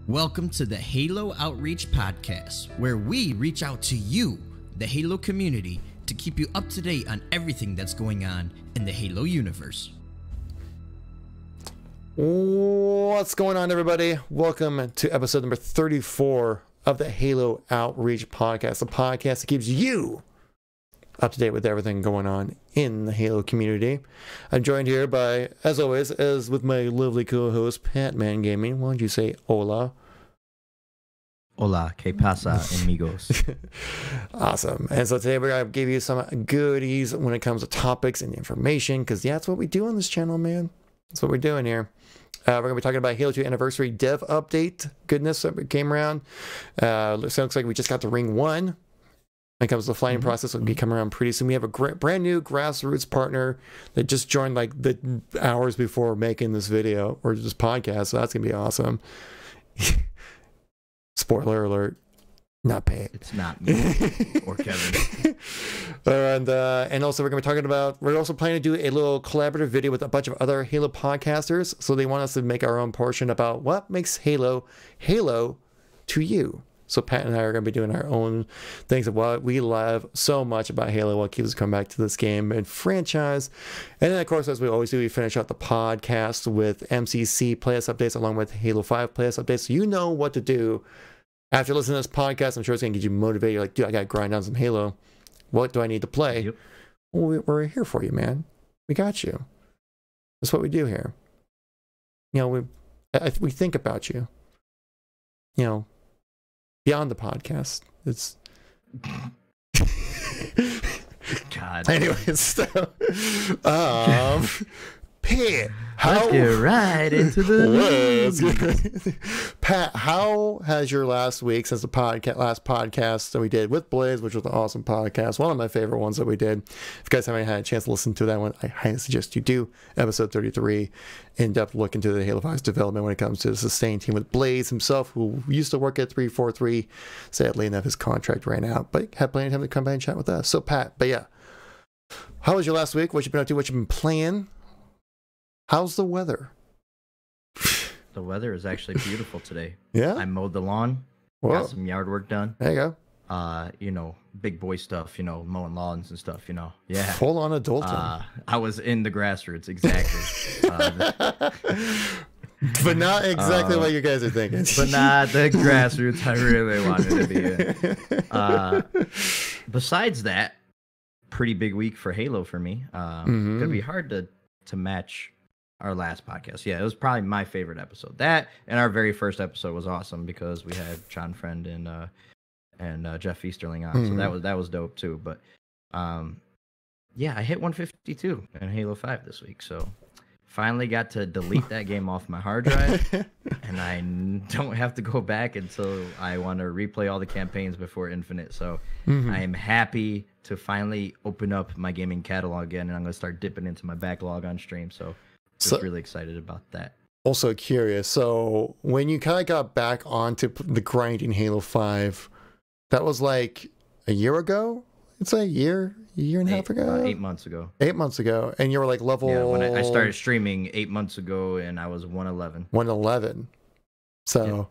Welcome to the Halo Outreach Podcast, where we reach out to you, the Halo community, to keep you up to date on everything that's going on in the Halo universe. What's going on, everybody? Welcome to episode number 34 of the Halo Outreach Podcast, the podcast that keeps you up to date with everything going on in the Halo community. I'm joined here by, as always, as with my lovely co-host, Patman Gaming. Why don't you say hola? Hola, que pasa, amigos? Awesome. And so today we're going to give you some goodies when it comes to topics and information, because that's what we do on this channel, man. That's what we're doing here. We're going to be talking about Halo 2 Anniversary Dev Update. Goodness that came around. Looks like we just got to Ring 1. When it comes to the flying process, will be coming around pretty soon. We have a brand new Grassroots partner that just joined like the hours before making this video or this podcast, so that's gonna be awesome. Spoiler alert, not paid. It's not me or Kevin. And also we're gonna be talking about, we're also planning to do a little collaborative video with a bunch of other Halo podcasters. So they want us to make our own portion about what makes Halo Halo to you. So Pat and I are going to be doing our own things of what we love so much about Halo, what keeps us coming back to this game and franchise. And then, of course, as we always do, we finish out the podcast with MCC playlist updates along with Halo 5 playlist updates. So you know what to do after listening to this podcast. I'm sure it's going to get you motivated. You're like, dude, I got to grind down some Halo. What do I need to play? Yep. Well, we're here for you, man. We got you. That's what we do here. You know, we think about you. You know, beyond the podcast. It's God. Anyways, so Pat, Let's get right into the Pat, how has your last week since the last podcast that we did with Blaze, which was an awesome podcast, one of my favorite ones that we did. If you guys haven't had a chance to listen to that one, I highly suggest you do. Episode 33, in-depth look into the Halo 5's development when it comes to the sustain team with Blaze himself, who used to work at 343. Sadly enough, his contract ran out, but had plenty of time to come by and chat with us. So Pat, but yeah, how was your last week? What you been up to? What you been playing? How's the weather? The weather is actually beautiful today. Yeah? I mowed the lawn, got some yard work done. There you go. You know, big boy stuff, you know, mowing lawns and stuff, you know. Yeah. Full on adulting. I was in the Grassroots, exactly. But not exactly what you guys are thinking. But not the Grassroots I really wanted to be in. Besides that, pretty big week for Halo for me. Gonna be hard to match our last podcast. Yeah, it was probably my favorite episode. That and our very first episode was awesome because we had John Friend and Jeff Easterling on. So that was dope too. But yeah, I hit 152 in Halo 5 this week. So finally got to delete that game off my hard drive, and I don't have to go back until I want to replay all the campaigns before Infinite. So I am happy to finally open up my gaming catalog again, and I'm going to start dipping into my backlog on stream. So just really excited about that. Also curious, so when you kind of got back onto the grinding Halo 5, that was like a year ago? It's a year and a half ago? 8 months ago. 8 months ago, and you were like level... Yeah, when I started streaming 8 months ago, and I was 111. 111. So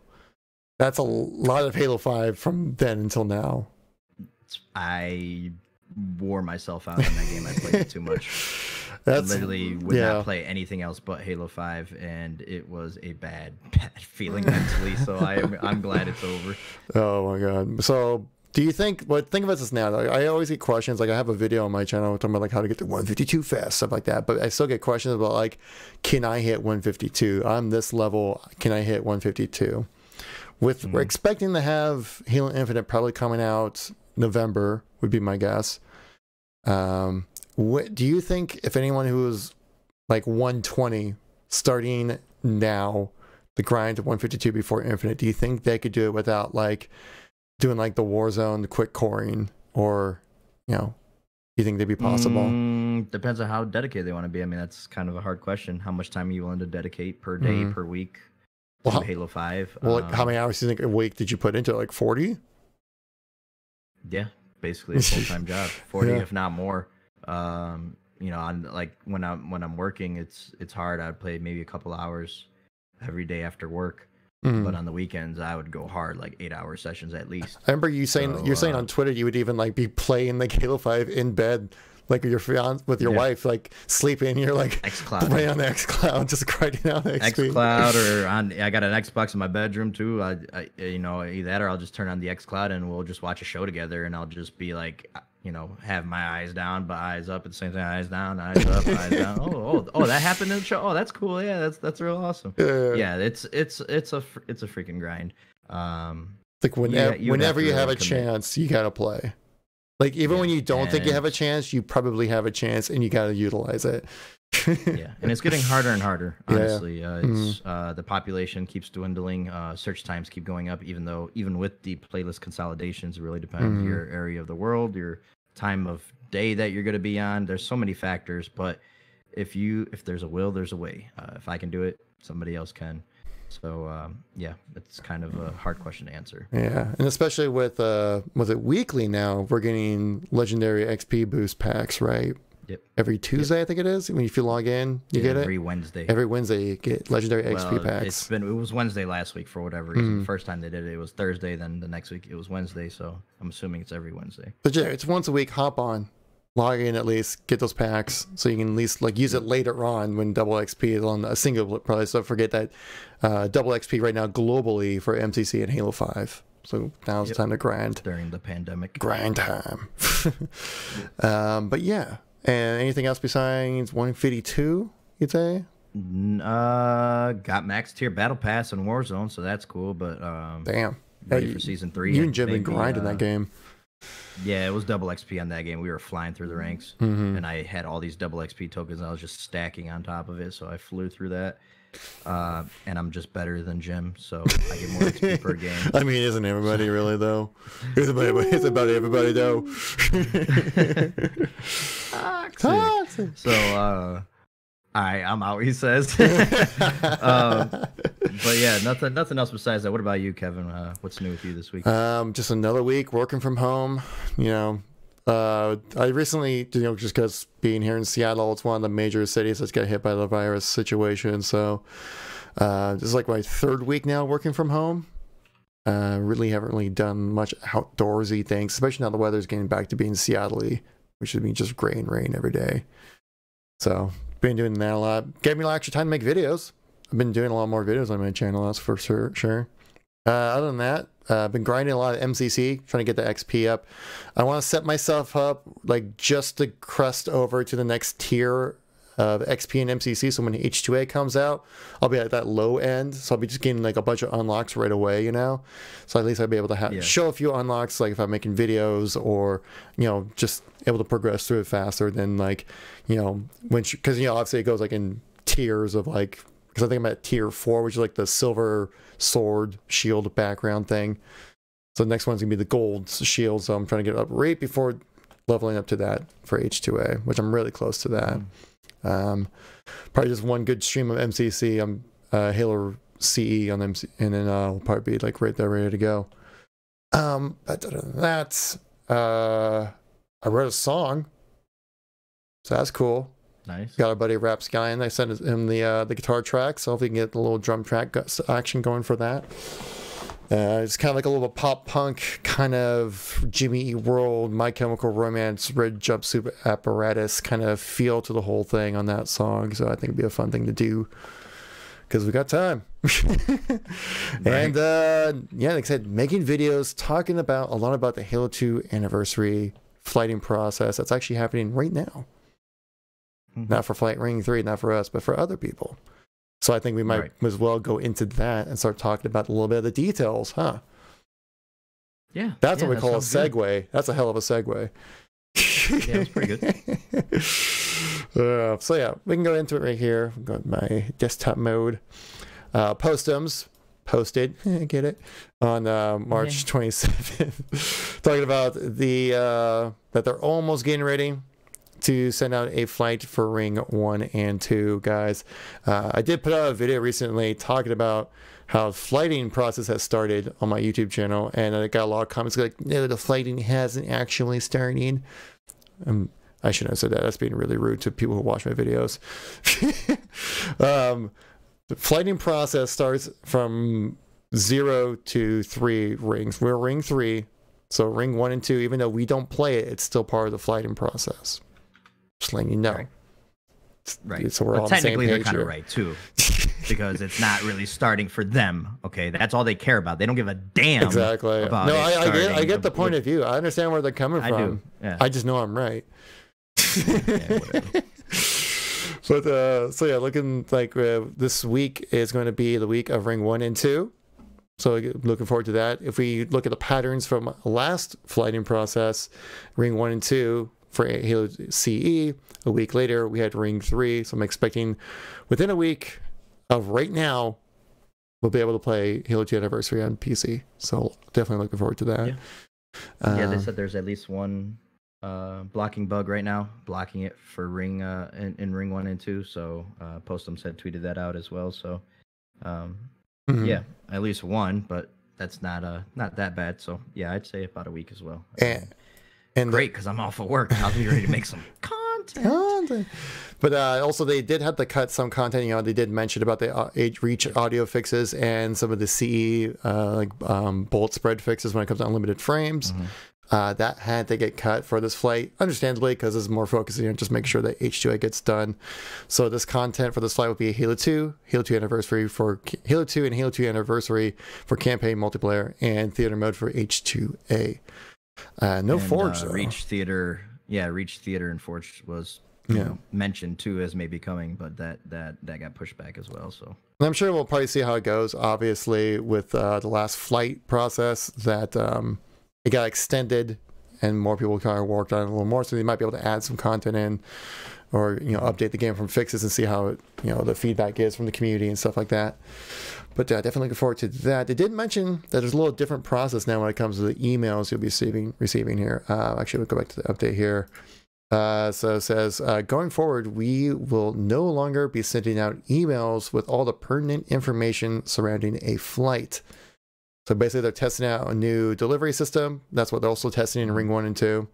that's a lot of Halo 5 from then until now. I wore myself out in that game. I played it too much. I literally would not play anything else but Halo 5, and it was a bad feeling mentally. So I'm glad it's over. Oh my god! So do you think? Well, think about this now. I always get questions. Like I have a video on my channel talking about like how to get to 152 fast, stuff like that. But I still get questions about like, can I hit 152 on this level? Can I hit 152? We're expecting to have Halo Infinite probably coming out November would be my guess. What do you think, if anyone who is like 120 starting now the grind to 152 before Infinite, do you think they could do it without like doing like the Warzone, the quick coring, or you know, do you think they'd be possible? Depends on how dedicated they want to be. I mean, that's kind of a hard question. How much time are you willing to dedicate per day, per week to Halo 5? Well, like, how many hours do you think a week did you put into it? Like 40? Yeah, basically a full-time job, 40 if not more. You know, I'm like when I'm working, it's hard. I'd play maybe a couple hours every day after work. but on the weekends I would go hard, like 8-hour sessions at least. I remember you saying you're saying on Twitter you would even like be playing like Halo 5 in bed, like with your wife, like sleeping. You're like xCloud, playing on the xCloud, just grinding out the XP. xCloud, or I got an Xbox in my bedroom too. I you know, either that or I'll just turn on the xCloud and we'll just watch a show together, and I'll just be like, you know, have my eyes down but eyes up at the same time. Eyes down, eyes up, eyes down. Oh, that happened in the show. Oh, that's cool. Yeah, that's real awesome. Yeah, it's a freaking grind. Like whenever you have a chance, you gotta play. Like even when you don't think you have a chance, you probably have a chance, and you gotta utilize it. Yeah, and it's getting harder and harder. Honestly, it's the population keeps dwindling. Search times keep going up, even with the playlist consolidations, it really depends on your area of the world, your time of day that you're going to be on. There's so many factors, but if there's a will, there's a way. If I can do it, somebody else can. So yeah, it's kind of a hard question to answer. Yeah, and especially with it weekly now, we're getting legendary XP boost packs, right? Yep. Every Tuesday, I think it is. If you log in, you get it. Every Wednesday. Every Wednesday, you get legendary XP packs. It was Wednesday last week for whatever reason. The first time they did it, it was Thursday. Then the next week, it was Wednesday. So I'm assuming it's every Wednesday. But yeah, it's once a week. Hop on, log in at least, get those packs, so you can at least like use it later on when double XP is on a single price. So forget that double XP right now globally for MCC and Halo 5. So now's the time to grind during the pandemic. Grind time. But yeah. And anything else besides 152, you'd say? Got max tier battle pass in Warzone, so that's cool. But damn, ready for season 3. You and Jim been grinding that game. Yeah, it was double XP on that game. We were flying through the ranks, and I had all these double XP tokens. I was just stacking on top of it, so I flew through that. And I'm just better than Jim, so I get more XP per game. I mean, isn't everybody really though? It's about everybody though. Toxic. So, I'm out. He says. But yeah, nothing else besides that. What about you, Kevin? What's new with you this week? Just another week working from home. You know. I recently, you know, just because being here in Seattle, it's one of the major cities that's got hit by the virus situation. So this is like my third week now working from home. Really haven't really done much outdoorsy things, especially now the weather's getting back to being Seattle-y, which should be just gray and rain every day. So been doing that a lot. Gave me a lot extra time to make videos. I've been doing a lot more videos on my channel, that's for sure. Other than that, I've been grinding a lot of MCC, trying to get the XP up. I want to set myself up like just to crest over to the next tier of XP and MCC. So when H2A comes out, I'll be at that low end. So I'll be just getting like a bunch of unlocks right away, you know. So at least I'll be able to show a few unlocks, like if I'm making videos, or you know, just able to progress through it faster than like, you know, because you know obviously it goes like in tiers of like. Because I think I'm at tier 4, which is like the silver sword shield background thing. So the next one's going to be the gold shield. So I'm trying to get up right before leveling up to that for H2A, which I'm really close to that. Probably just one good stream of MCC. I'm Halo CE on MC, and then I'll probably be like right there ready to go. That's I wrote a song. So that's cool. Nice. Got our buddy Raps Guy, and I sent him the guitar track, so if we can get the little drum track action going for that. It's kind of like a little pop punk kind of Jimmy Eat World, My Chemical Romance, Red Jumpsuit Apparatus kind of feel to the whole thing on that song. So I think it'd be a fun thing to do because we got time. And yeah, like I said, making videos, talking about a lot about the Halo 2 anniversary flighting process that's actually happening right now. Not for Flight Ring 3, not for us, but for other people. So I think we might as well go into that and start talking about a little bit of the details, huh? Yeah. That's what we call a segue. Good. That's a hell of a segue. Yeah, that's pretty good. So yeah, we can go into it right here. Go to my desktop mode. Postums. Posted, get it, on March 27th. Talking about that they're almost getting ready to send out a flight for Ring 1 and 2, guys. I did put out a video recently talking about how the flighting process has started on my YouTube channel, and I got a lot of comments like, no, the flighting hasn't actually started. I shouldn't have said that. That's being really rude to people who watch my videos. The flighting process starts from 0 to 3 rings. We're ring 3. So ring 1 and 2, even though we don't play it, it's still part of the flighting process. Just letting you know. Right. So we're all technically on the same they're kind of right too, because it's not really starting for them. Okay, that's all they care about. They don't give a damn. Exactly. About no, I get the point of view. I understand where they're coming from. I do. Yeah. I just know I'm right. Yeah, whatever. But so yeah, looking like this week is going to be the week of ring 1 and 2. So looking forward to that. If we look at the patterns from last flighting process, ring 1 and 2 for Halo CE, a week later we had ring 3. So I'm expecting within a week of right now, we'll be able to play Halo 2 Anniversary on PC. So definitely looking forward to that. Yeah, they said there's at least one blocking bug right now, blocking it for ring in ring 1 and 2. So Postum said tweeted that out as well. So yeah, at least one, but that's not that bad. So yeah, I'd say about a week as well. And great, because I'm off of work. I'll be ready to make some content. But also they did have to cut some content. You know, they did mention about the reach audio fixes and some of the CE bolt spread fixes when it comes to unlimited frames. That had to get cut for this flight, understandably, because it's more focusing on just making sure that H2A gets done. So this content for this flight would be Halo 2 Anniversary for Halo 2 and Halo 2 Anniversary for campaign multiplayer and theater mode for H2A. No Forge though. Reach Theater and Forge was mentioned too as maybe coming, but that got pushed back as well. So and I'm sure we'll probably see how it goes. Obviously, with the last flight process, that it got extended and more people kind of worked on it a little more, so they might be able to add some content in, or update the game from fixes and see how it the feedback is from the community and stuff like that. But definitely looking forward to that. They did mention that there's a little different process now when it comes to the emails you'll be receiving here. Actually, we'll go back to the update here. So it says, going forward, we will no longer be sending out emails with all the pertinent information surrounding a flight. So basically, they're testing out a new delivery system. That's what they're also testing in Ring 1 and 2.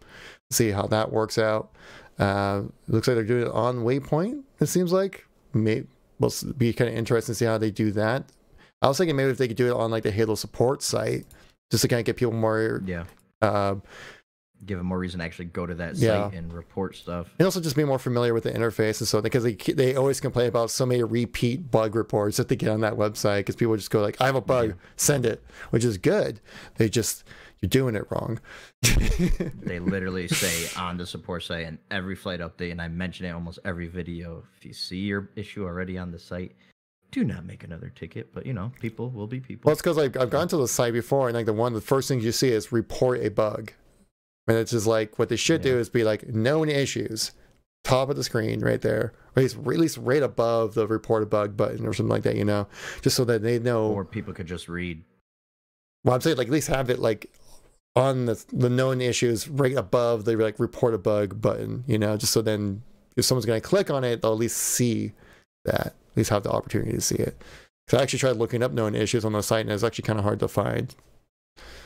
See how that works out. It looks like they're doing it on Waypoint, it seems like. Maybe will be kind of interesting to see how they do that. I was thinking maybe if they could do it on like the Halo support site, just to kind of get people more give them more reason to actually go to that site and report stuff. And also just be more familiar with the interface and so because they always complain about so many repeat bug reports that they get on that website because people just go like, I have a bug, send it, which is good. You're doing it wrong. They literally say on the support site and every flight update, and I mention it almost every video, if you see your issue already on the site, do not make another ticket. But people will be people. Well, it's because I've gone to the site before, and like the first things you see is report a bug. And it's just like what they should do is be like known issues, top of the screen right there, or at least right above the report a bug button or something like that, just so that they know. Or people could just read. Well, I'm saying like at least have it like on the known issues right above the like report a bug button, just so then if someone's going to click on it, they'll at least see that, at least have the opportunity to see it. Because I actually tried looking up known issues on the site, and it's actually kind of hard to find.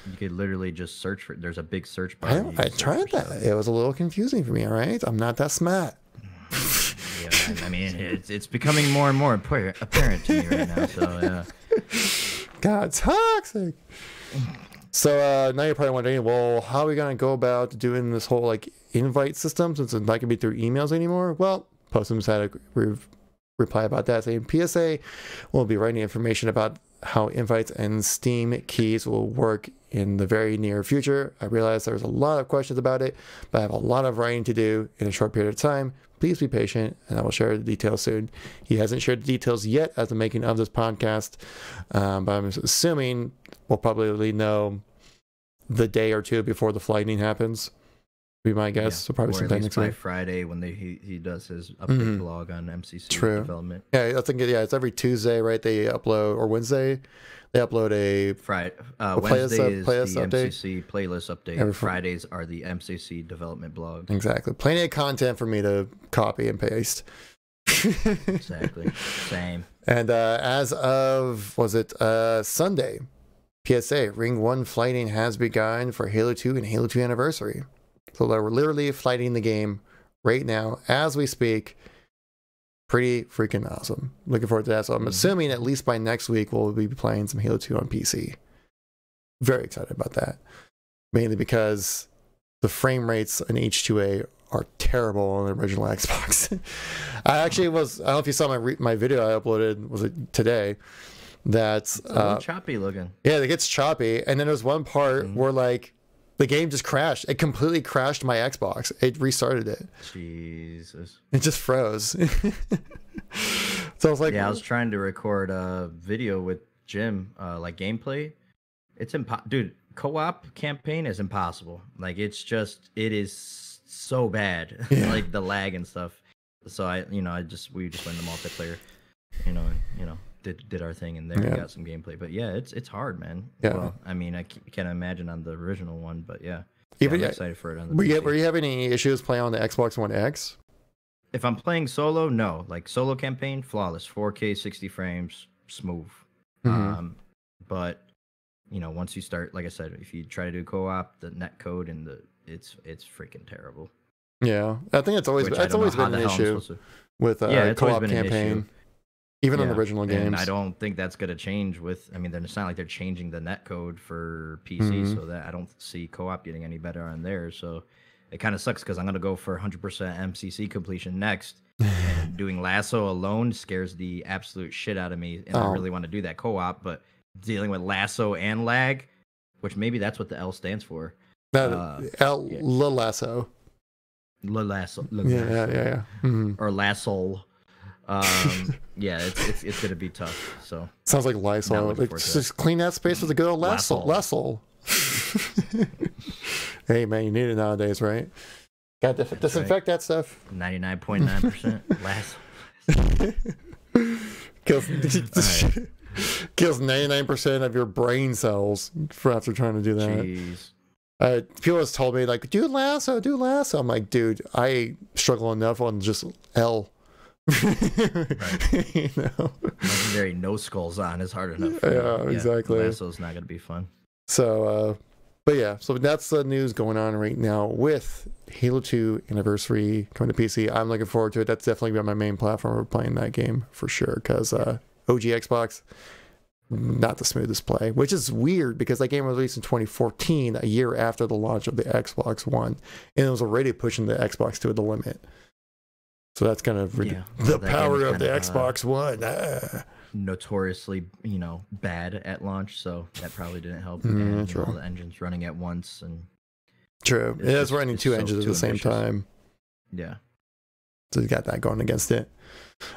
You could literally just search for it. There's a big search bar. I tried that. Stuff. It was a little confusing for me, all right? I'm not that smart. I mean, it's becoming more and more apparent to me right now. So, yeah. God, toxic. So now you're probably wondering, well, how are we going to go about doing this whole like invite system since it's not going to be through emails anymore? Well, Postum's had a reply about that saying PSA will be writing information about how invites and Steam keys will work in the very near future. I realize there's a lot of questions about it, but I have a lot of writing to do in a short period of time. Please be patient, and I will share the details soon. He hasn't shared the details yet as the making of this podcast, but I'm assuming we'll probably know the day or two before the flighting happens. Be my guess. So probably sometime next week. Friday when he does his update blog on MCC development. Yeah, I think it's every Tuesday, right? They upload, or Wednesday, they upload a Friday. Wednesday is the MCC playlist update. Fridays are the MCC development blog. Exactly. Plenty of content for me to copy and paste. Exactly. Same. And as of Sunday, PSA Ring 1 flighting has begun for Halo 2 and Halo 2 Anniversary. So they're literally flighting the game right now as we speak. pretty freaking awesome. Looking forward to that. So I'm assuming at least by next week we'll be playing some Halo 2 on PC. Very excited about that. Mainly because the frame rates in H2A are terrible on the original Xbox. I don't know if you saw my video I uploaded, was it today? That's a little choppy looking. Yeah, it gets choppy. And then there's one part where like the game just crashed. It completely crashed my Xbox. It restarted it. Jesus. It just froze. So I was like, yeah, I was trying to record a video with Jim, like gameplay. It's dude, co-op campaign is impossible. Like it is so bad. Like the lag and stuff. So we just went the multiplayer, did our thing and there we got some gameplay. But yeah, it's hard, man. Yeah. Well, I mean, I can't imagine on the original one, but yeah. I'm excited for it on the PC. Were you having any issues playing on the Xbox One X? If I'm playing solo, no. Like solo campaign, flawless, 4K, 60 frames, smooth. But once you start, like I said, if you try to do co-op, the net code and it's freaking terrible. Yeah, I think it's always been an issue with co-op campaign, even on the original games. And I don't think that's gonna change with. I mean, it's not like they're changing the net code for PC, so that I don't see co-op getting any better on there. So it kind of sucks because I'm gonna go for 100% MCC completion next. And doing Lasso alone scares the absolute shit out of me, and I really want to do that co-op, but dealing with Lasso and lag, which maybe that's what the L stands for. Lasso. Lasso. Yeah. Or Lasso. Yeah, it's gonna be tough. So sounds like Lysol. Just clean that space with a good old Lasso. Hey man, you need it nowadays, right? Got to disinfect that stuff. 99.9% Lasso. Kills 99% of your brain cells after trying to do that. Jeez. People have told me like, do Lasso. I'm like, dude, I struggle enough on just L. Right. Legendary no skulls on is hard enough. Yeah, exactly. Lasso's not gonna be fun. So, but yeah, so that's the news going on right now with Halo 2 Anniversary coming to PC. I'm looking forward to it. That's definitely been my main platform for playing that game for sure. Because OG Xbox, not the smoothest play, which is weird because that game was released in 2014, a year after the launch of the Xbox One, and it was already pushing the Xbox to the limit. So that's kind of the power of the Xbox One. Notoriously, bad at launch, so that probably didn't help. And all the engines running at once, and true, it is running two engines at the same time. Yeah, so you got that going against it.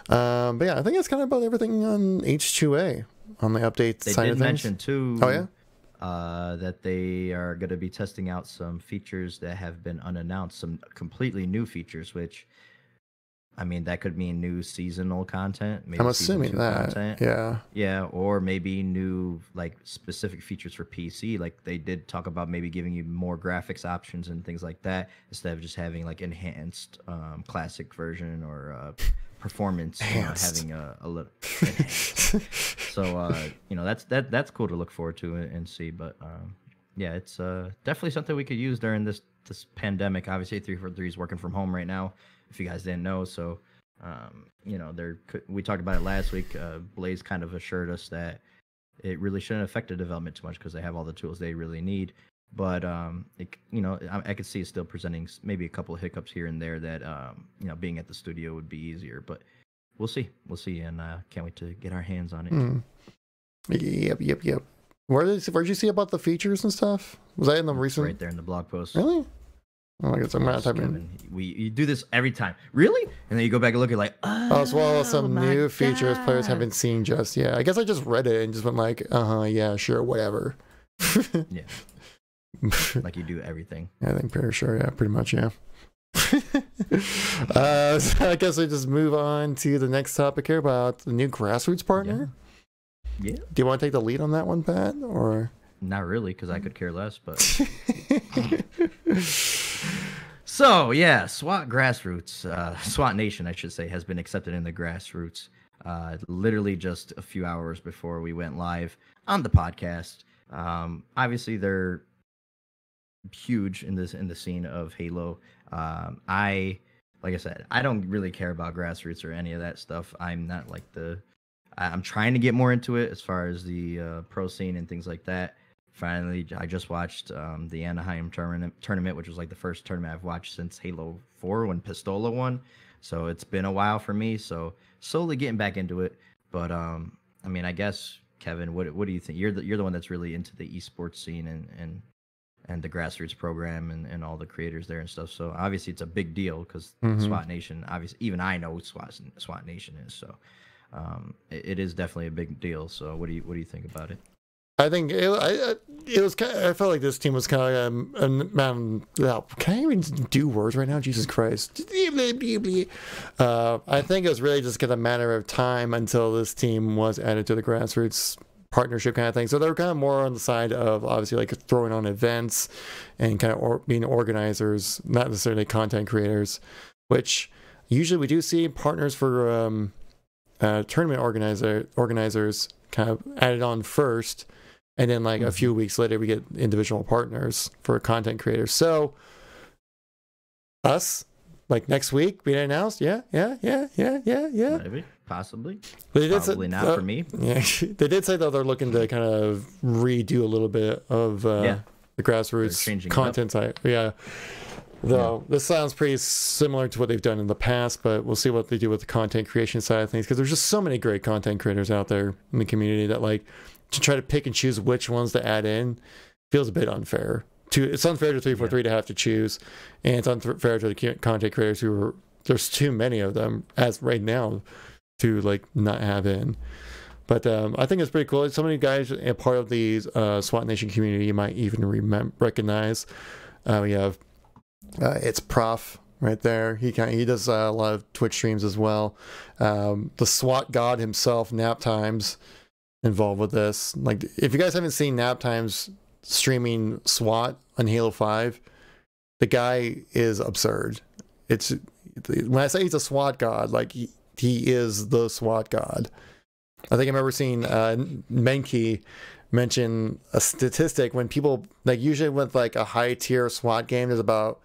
But yeah, I think that's kind of about everything on H2A on the updates. They side did of things. mention too. Oh yeah. That they are going to be testing out some features that have been unannounced, some completely new features, which, I mean, that could mean new seasonal content. Maybe I'm assuming that. Content. Yeah, or maybe new like specific features for PC. Like they did talk about maybe giving you more graphics options and things like that instead of just having like enhanced classic version or performance, having a little enhanced. So that's cool to look forward to and see. But yeah, it's definitely something we could use during this pandemic. Obviously, 343 is working from home right now, if you guys didn't know. So we talked about it last week. Blaze kind of assured us that it really shouldn't affect the development too much because they have all the tools they really need. But I could see it still presenting maybe a couple of hiccups here and there that being at the studio would be easier. But we'll see, and can't wait to get our hands on it. Yep. Where'd you see about the features and stuff? Was that in the recent? Right there in the blog post. Really? Oh, I guess I'm not typing. You do this every time, really? And then you go back and look at like, as well as some new features players haven't seen just yet. I guess I just read it and just went like, yeah, sure, whatever. Yeah. Like you do everything. I think pretty sure, yeah, pretty much, yeah. So I guess we just move on to the next topic here about the new Grassroots partner. Yeah. Do you want to take the lead on that one, Pat, or? Not really, because I could care less, but. So, yeah, SWAT Grassroots, SWAT Nation, I should say, has been accepted in the Grassroots literally just a few hours before we went live on the podcast. Obviously, they're huge in the scene of Halo. I like I said, I don't really care about Grassroots or any of that stuff. I'm not like I'm trying to get more into it as far as the pro scene and things like that. Finally, I just watched the Anaheim tournament, which was like the first tournament I've watched since Halo 4 when Pistola won. So it's been a while for me. So slowly getting back into it. But I mean, I guess Kevin, what do you think? You're the one that's really into the esports scene and the Grassroots program and all the creators there and stuff. So obviously it's a big deal because SWAT Nation, obviously even I know what SWAT Nation is. So it is definitely a big deal. So what do you think about it? I think it was kind of, I felt like this team was kind of can I even do words right now? Jesus Christ. I think it was really just a matter of time until this team was added to the Grassroots partnership kind of thing. So they were kind of more on the side of obviously like throwing on events and kind of being organizers, not necessarily content creators, which usually we do see partners for tournament organizers kind of added on first. And then like a few weeks later, we get individual partners for content creators. So us, like next week, we announced, yeah. Maybe, possibly. But probably not for me. Yeah, they did say though they're looking to kind of redo a little bit of the Grassroots content side. Yeah. Though this sounds pretty similar to what they've done in the past, but we'll see what they do with the content creation side of things, because there's just so many great content creators out there in the community that like to try to pick and choose which ones to add in feels a bit unfair. It's unfair to 343 to have to choose, and it's unfair to the content creators there's too many of them as right now to like not have in. But I think it's pretty cool. So many guys a part of the SWAT Nation community you might even recognize. We have it's Prof right there. He does a lot of Twitch streams as well. The SWAT god himself, Nap Times, involved with this. Like, if you guys haven't seen Nap Times streaming SWAT on Halo 5, the guy is absurd. It's when I say he's a SWAT god, like he is the SWAT god. I think I remember seeing Menke mention a statistic when people like usually with like a high tier SWAT game, there's about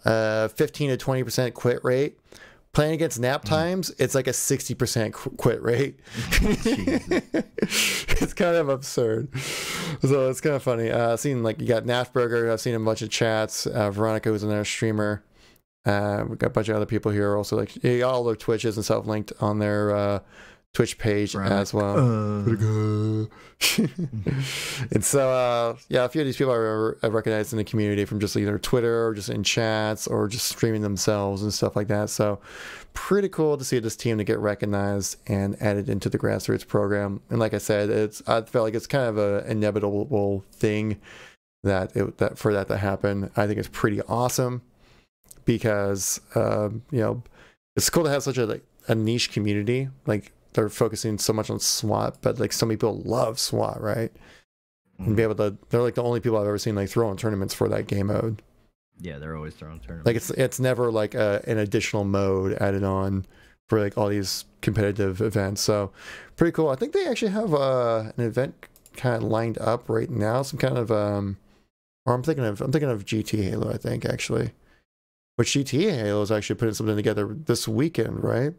15 to 20% quit rate. Playing against Nap Times, it's like a 60% quit rate. It's kind of absurd. So it's kind of funny. I've seen like you got Nafburger. I've seen a bunch of chats. Veronica, who's another streamer. We've got a bunch of other people here also. Like all their Twitches and stuff linked on their Twitch page as well. And so, yeah, a few of these people I've recognized in the community from just either Twitter or just in chats or just streaming themselves and stuff like that. So pretty cool to see this team to get recognized and added into the Grassroots program. And like I said, I felt like it's kind of an inevitable thing for that to happen. I think it's pretty awesome because, it's cool to have such a niche community. Like, they're focusing so much on SWAT, but like some people love SWAT, right? And be able to, they're like the only people I've ever seen like throw in tournaments for that game mode. Yeah, they're always throwing tournaments. Like it's never like an additional mode added on for like all these competitive events. So pretty cool. I think they actually have an event kind of lined up right now. Some kind of or I'm thinking of GT Halo, I think actually. Which GT Halo is actually putting something together this weekend, right?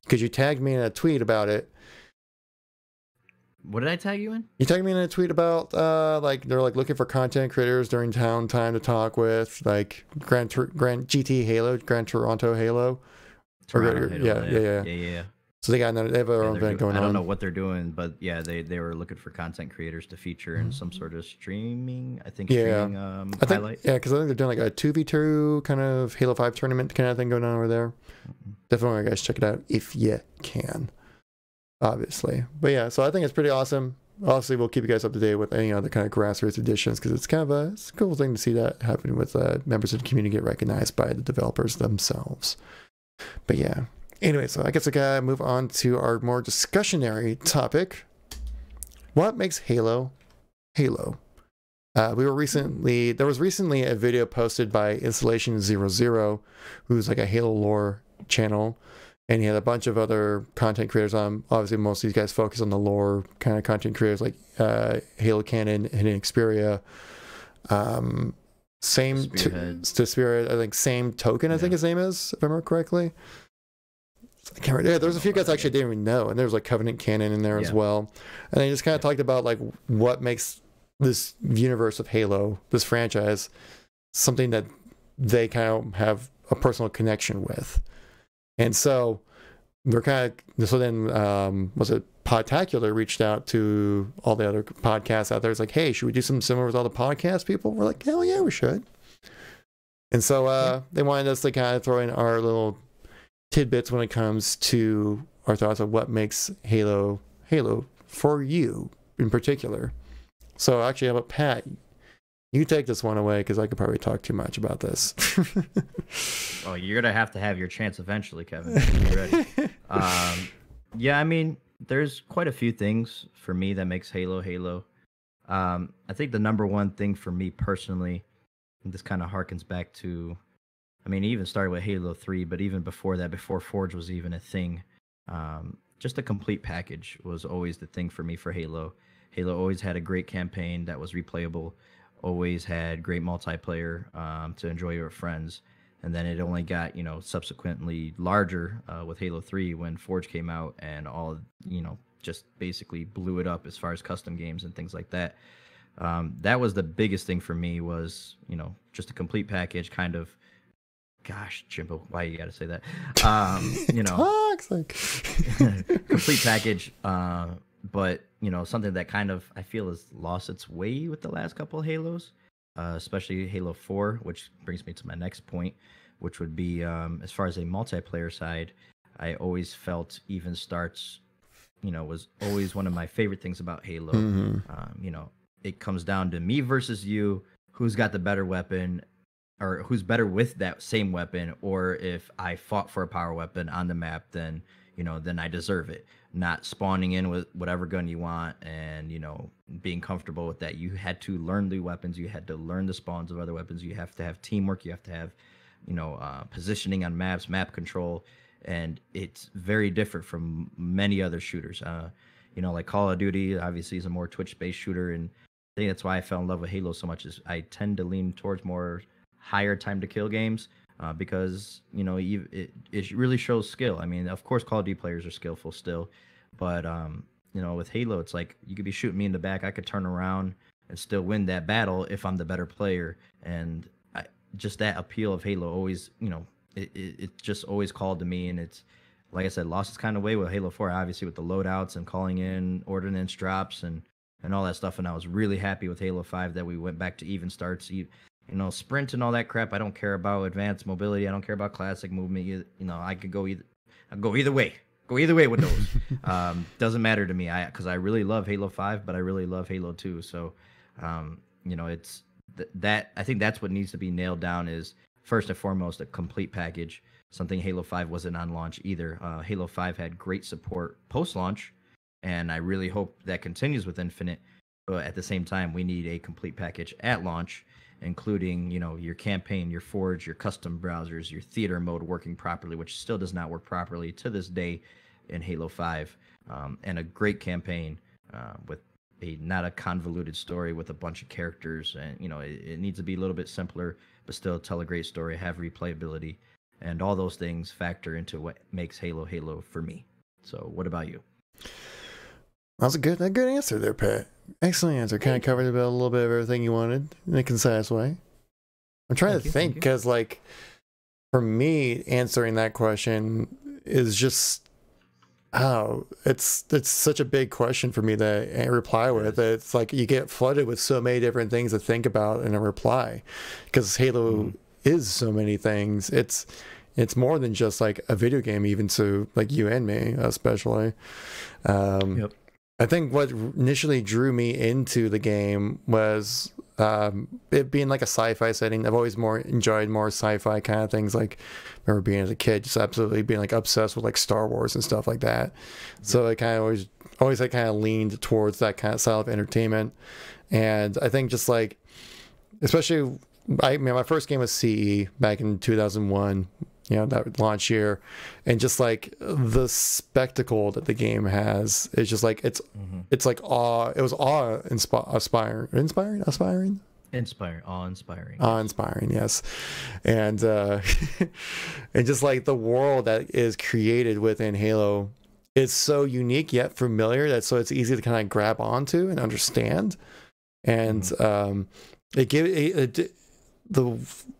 Because you tagged me in a tweet about it. What did I tag you in? You tagged me in a tweet about like they're like looking for content creators during town time to talk with, like Grand GT Halo, Grand Toronto Halo. Halo, Yeah. So they have their own event going on. I don't know what they're doing, but yeah, they were looking for content creators to feature in some sort of streaming. I think highlight. Yeah, because I think they're doing like a 2v2 kind of Halo 5 tournament kind of thing going on over there. Definitely, guys, check it out if you can. Obviously, but yeah, so I think it's pretty awesome. Obviously, we'll keep you guys up to date with any other kind of Grassroots editions because it's kind of a cool thing to see that happen with members of the community get recognized by the developers themselves. But yeah. Anyway, so I guess I gotta move on to our more discussionary topic. What makes Halo Halo? There was recently a video posted by Installation00, who's like a Halo lore channel, and he had a bunch of other content creators on. Obviously, most of these guys focus on the lore kind of content creators like Halo Canon, Hidden Xperia, same to Spirit. I think same token. I think his name is, if I remember correctly. I can't remember. Yeah, there's a few guys I actually didn't even know, and there's like Covenant Cannon in there as well. And they just kind of talked about like what makes this universe of Halo, this franchise, something that they kind of have a personal connection with. And so they're kind of, so then was it Podtacular reached out to all the other podcasts out there. It's like, hey, should we do something similar with all the podcast people? We're like, hell yeah, we should. And so they wanted us to kind of throw in our little tidbits when it comes to our thoughts of what makes Halo for you in particular. So actually, how about Pat? You take this one away because I could probably talk too much about this. Oh, you're gonna have to have your chance eventually, Kevin. You ready? Yeah, I mean, there's quite a few things for me that makes Halo Halo. I think the number one thing for me personally, and this kind of harkens back to, I mean, it even started with Halo 3, but even before that, before Forge was even a thing, just a complete package was always the thing for me for Halo. Halo always had a great campaign that was replayable, always had great multiplayer to enjoy with friends. And then it only got, subsequently larger with Halo 3 when Forge came out and all, just basically blew it up as far as custom games and things like that. That was the biggest thing for me was, just a complete package kind of, gosh, Jimbo, why you got to say that? Toxic. Complete package. But, something that kind of, I feel has lost its way with the last couple of Halos, especially Halo 4, which brings me to my next point, which would be, as far as a multiplayer side, I always felt Even Starts, was always one of my favorite things about Halo. Mm-hmm. It comes down to me versus you, who's got the better weapon, or who's better with that same weapon, or if I fought for a power weapon on the map, then I deserve it. Not spawning in with whatever gun you want and, being comfortable with that. You had to learn the weapons. You had to learn the spawns of other weapons. You have to have teamwork. You have to have, positioning on maps, map control. And it's very different from many other shooters. Like Call of Duty, obviously, is a more Twitch-based shooter. And I think that's why I fell in love with Halo so much is I tend to lean towards more higher time to kill games. Because it really shows skill. I mean, of course, Call of Duty players are skillful still, but with Halo, it's like you could be shooting me in the back, I could turn around and still win that battle if I'm the better player. And just that appeal of Halo always, it just always called to me. And it's like I said, lost its kind of way with Halo 4, obviously with the loadouts and calling in ordnance drops and all that stuff. And I was really happy with Halo 5 that we went back to Even Starts. Sprint and all that crap. I don't care about advanced mobility. I don't care about classic movement. I could go either way. Go either way with those. Doesn't matter to me. Because I really love Halo 5, but I really love Halo 2. So, it's that. I think that's what needs to be nailed down is first and foremost a complete package. Something Halo 5 wasn't on launch either. Halo 5 had great support post launch, and I really hope that continues with Infinite. But at the same time, we need a complete package at launch, including, your campaign, your Forge, your custom browsers, your theater mode working properly, which still does not work properly to this day in Halo 5, and a great campaign with not a convoluted story with a bunch of characters. And, it needs to be a little bit simpler, but still tell a great story, have replayability, and all those things factor into what makes Halo Halo for me. So what about you? That was a good answer there, Pat. Excellent answer. Kind of covered a little bit of everything you wanted in a concise way. I'm trying to think because, like, for me, answering that question is just, it's such a big question for me to reply with. It's like you get flooded with so many different things to think about in a reply because Halo is so many things. It's more than just like a video game, even to like you and me, especially. Yep. I think what initially drew me into the game was it being like a sci-fi setting. I've always enjoyed more sci-fi kind of things. Like, I remember being as a kid, just absolutely being like obsessed with like Star Wars and stuff like that. So I kind of always like kind of leaned towards that kind of style of entertainment. And I think just like, especially, my first game was CE back in 2001. That launch year, and just like the spectacle that the game has, it's just like it's like awe. It was awe inspiring. Awe-inspiring. Awe-inspiring, yes. And and just like the world that is created within Halo is so unique yet familiar that so it's easy to kind of grab onto and understand. And the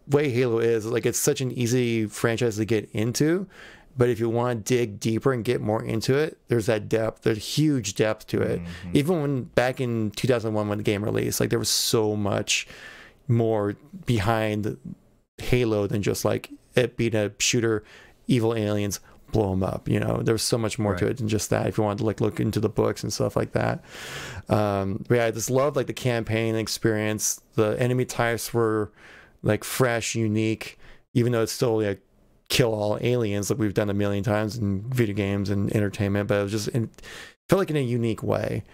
way Halo is, like, it's such an easy franchise to get into, but if you want to dig deeper and get more into it, there's that depth. There's huge depth to it. Even when back in 2001 when the game released, like, there was so much more behind Halo than just like it being a shooter, evil aliens, blow them up. You know, there's so much more to it than just that. If you want to like look into the books and stuff like that, but yeah, I just love like the campaign experience. The enemy types were like fresh, unique, even though it's still like kill all aliens like we've done a million times in video games and entertainment, but it was just felt like in a unique way.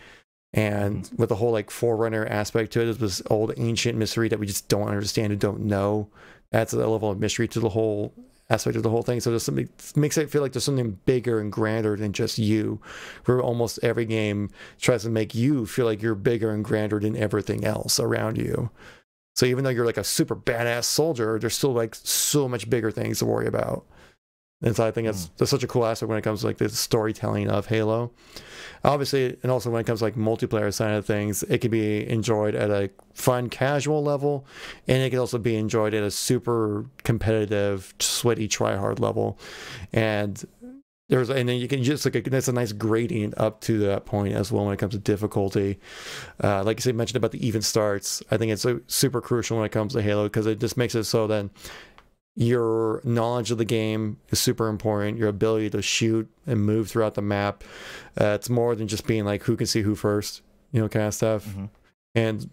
And with the whole like Forerunner aspect to it, it was old ancient mystery that we just don't understand and don't know. Adds a level of mystery to the whole aspect of the whole thing. So there's something makes it feel like there's something bigger and grander than just you, where almost every game tries to make you feel like you're bigger and grander than everything else around you. So even though you're like a super badass soldier, there's still like so much bigger things to worry about. And so I think that's such a cool aspect when it comes to like the storytelling of Halo. Obviously, and also when it comes to like multiplayer side of things, it can be enjoyed at a fun, casual level, and it can also be enjoyed at a super competitive, sweaty, try-hard level. And then you can just like that's a nice gradient up to that point as well when it comes to difficulty. Like I said, mentioned about the even starts. I think it's super crucial when it comes to Halo because it just makes it so then your knowledge of the game is super important. Your ability to shoot and move throughout the map. It's more than just being like who can see who first, you know, kind of stuff. And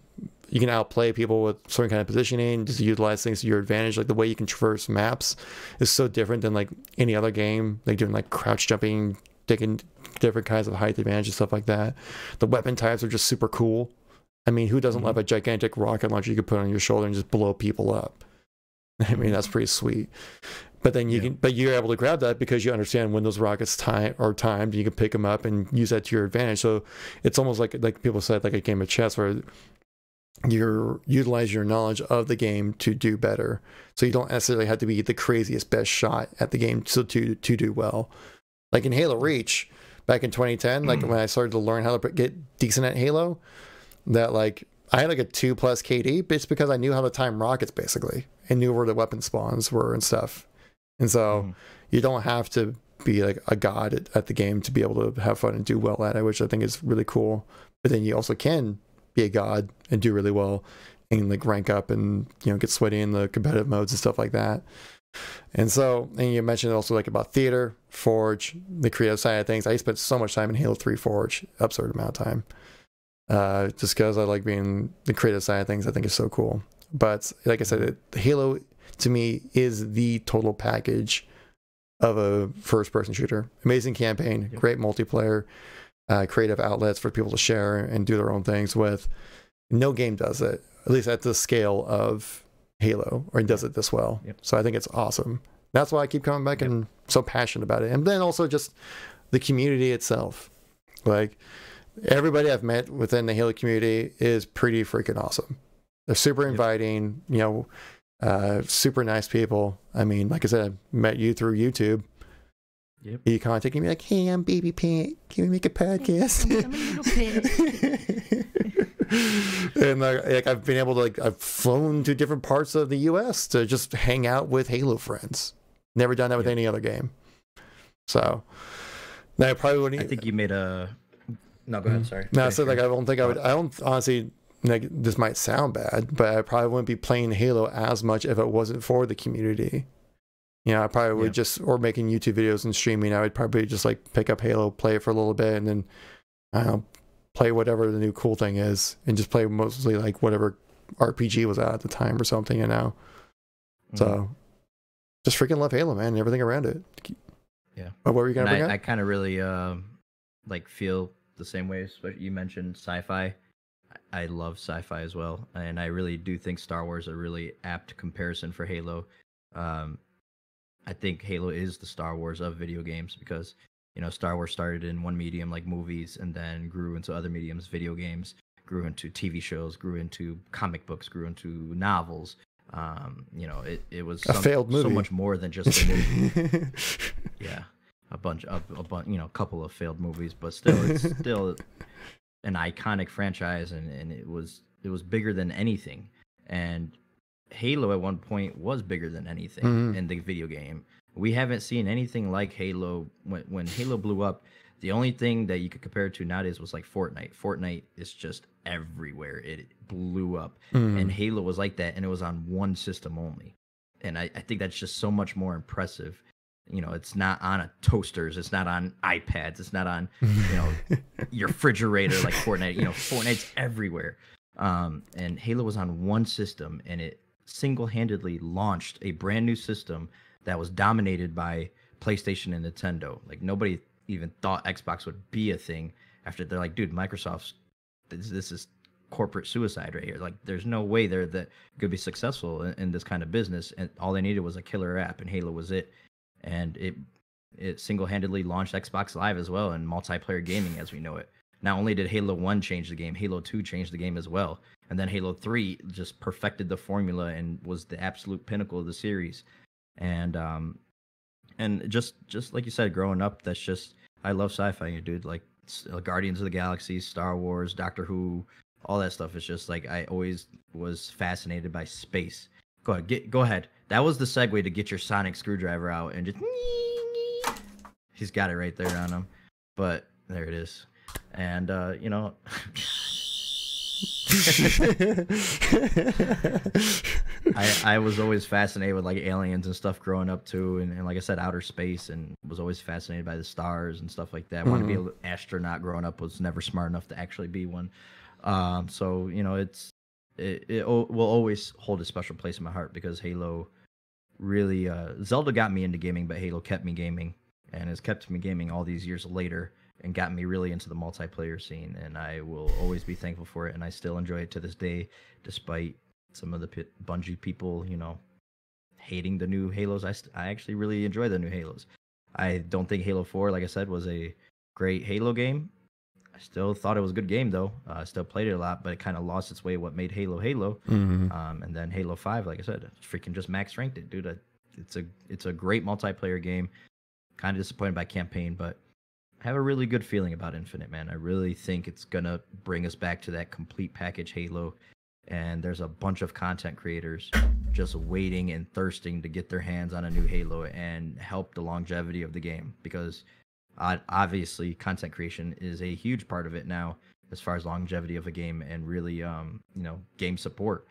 you can outplay people with certain kind of positioning, just utilize things to your advantage. Like the way you can traverse maps is so different than like any other game, like doing like crouch jumping, taking different kinds of height advantage and stuff like that. The weapon types are just super cool. I mean, who doesn't love a gigantic rocket launcher you could put on your shoulder and just blow people up? I mean, that's pretty sweet. But then but you're able to grab that because you understand when those rockets are timed, you can pick them up and use that to your advantage. So it's almost like people said, like a game of chess where you utilize your knowledge of the game to do better. So you don't necessarily have to be the craziest best shot at the game to do well. Like in Halo Reach back in 2010, like when I started to learn how to get decent at Halo, that like I had like a 2+ KD, but it's because I knew how to time rockets basically and knew where the weapon spawns were and stuff. And so you don't have to be like a god at the game to be able to have fun and do well at it, which I think is really cool. But then you also can be a god and do really well and like rank up and, you know, get sweaty in the competitive modes and stuff like that. And so, and you mentioned also like about theater, Forge, the creative side of things. I spent so much time in Halo 3 Forge, absurd amount of time. Just because I like being the creative side of things, I think is so cool. But like I said, Halo to me is the total package of a first-person shooter. Amazing campaign, great multiplayer, creative outlets for people to share and do their own things with. No game does it, at least at the scale of Halo, or does it this well. So I think it's awesome. That's why I keep coming back and so passionate about it. And then also just the community itself. Like, everybody I've met within the Halo community is pretty freaking awesome. They're super inviting, you know, super nice people. I mean, like I said, I met you through YouTube. You contacted me like, hey, I'm Baby Pant. Can we make a podcast? I'm a little pant. And like I've been able to like I've flown to different parts of the US to just hang out with Halo friends. Never done that with any other game. So I probably wouldn't. I think you made a. No, go ahead. Sorry. No, so like I don't think I would. I don't honestly. Like, this might sound bad, but I probably wouldn't be playing Halo as much if it wasn't for the community. You know, I probably would just, or making YouTube videos and streaming, I would probably just like pick up Halo, play it for a little bit, and then I don't know, play whatever the new cool thing is, and just play mostly like whatever RPG was out at the time or something, you know. So just freaking love Halo, man, and everything around it. What were you gonna bring up? I kind of really like feel the same way. Especially you mentioned sci-fi. I love sci-fi as well, and I really do think Star Wars a really apt comparison for Halo. I think Halo is the Star Wars of video games because, you know, Star Wars started in one medium like movies and then grew into other mediums, video games, grew into TV shows, grew into comic books, grew into novels. You know, it was a failed movie. So much more than just a movie. Yeah, a bunch, you know, a couple of failed movies, but still, it's still an iconic franchise, and it was bigger than anything. And Halo at one point was bigger than anything in the video game. We haven't seen anything like Halo. When Halo blew up, the only thing that you could compare it to nowadays was like Fortnite. Fortnite is just everywhere. It blew up. And Halo was like that, and it was on one system only. And I think that's just so much more impressive. You know, it's not on toasters. It's not on iPads. It's not on, you know, your refrigerator like Fortnite. You know, Fortnite's everywhere. And Halo was on one system, and it single-handedly launched a brand new system that was dominated by PlayStation and Nintendo. Like, nobody even thought Xbox would be a thing after they're like, dude, Microsoft's this is corporate suicide right here. Like, there's no way they're that could be successful in this kind of business. And all they needed was a killer app, and Halo was it. And it single-handedly launched Xbox Live as well, and multiplayer gaming as we know it. Not only did Halo 1 change the game, Halo 2 changed the game as well. And then Halo 3 just perfected the formula and was the absolute pinnacle of the series. And just like you said, growing up, that's just, I love sci-fi, dude. Like Guardians of the Galaxy, Star Wars, Doctor Who, all that stuff. Is just like, I always was fascinated by space. Go ahead. That was the segue to get your sonic screwdriver out and just. He's got it right there on him, but there it is. And you know, I was always fascinated with like aliens and stuff growing up too, and like I said, outer space, and was always fascinated by the stars and stuff like that. I wanted to be an astronaut growing up, was never smart enough to actually be one. So you know, it will always hold a special place in my heart, because Halo really Zelda got me into gaming, but Halo kept me gaming, and has kept me gaming all these years later, and got me really into the multiplayer scene. And I will always be thankful for it, and I still enjoy it to this day, despite some of the Bungie people, you know, hating the new Halos. I actually really enjoy the new Halos. I don't think Halo 4, like I said, was a great Halo game. I still thought it was a good game, though. I still played it a lot, but it kind of lost its way what made Halo Halo. And then Halo 5, like I said, freaking just max ranked it, dude. It's a great multiplayer game. Kind of disappointed by campaign, but I have a really good feeling about Infinite, man. I really think it's going to bring us back to that complete package Halo. And there's a bunch of content creators just waiting and thirsting to get their hands on a new Halo and help the longevity of the game, because obviously content creation is a huge part of it now as far as longevity of a game and really you know, game support.